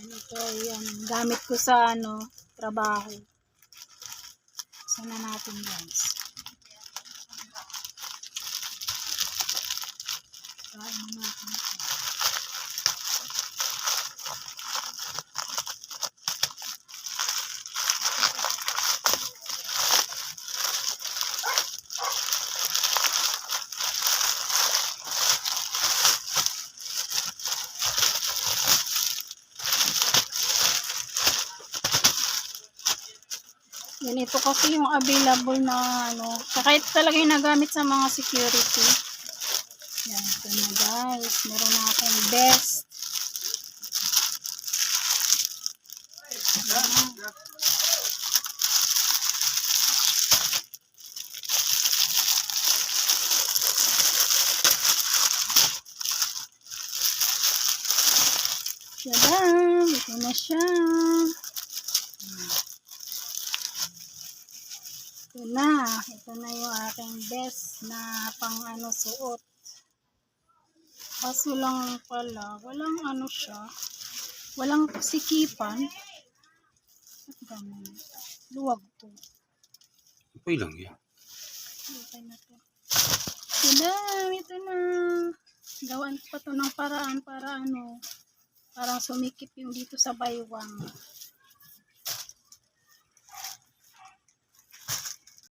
Ito yan, gamit ko sa trabaho. Sana natin guys. Kain natin ito. Yan, ito kasi yung available na kahit talaga yung nagamit sa mga security. Yan, ito na guys. Meron na akong best. Tadam! Ito na siya. Ito na yung aking best na pang suot. Kaso lang pala, walang siya. Walang sikipan. At ganun. Luwag to. Okay lang yan. Okay na to. Tadam! Ito na. Gawan pa to ng paraan para parang sumikip yung dito sa baywang.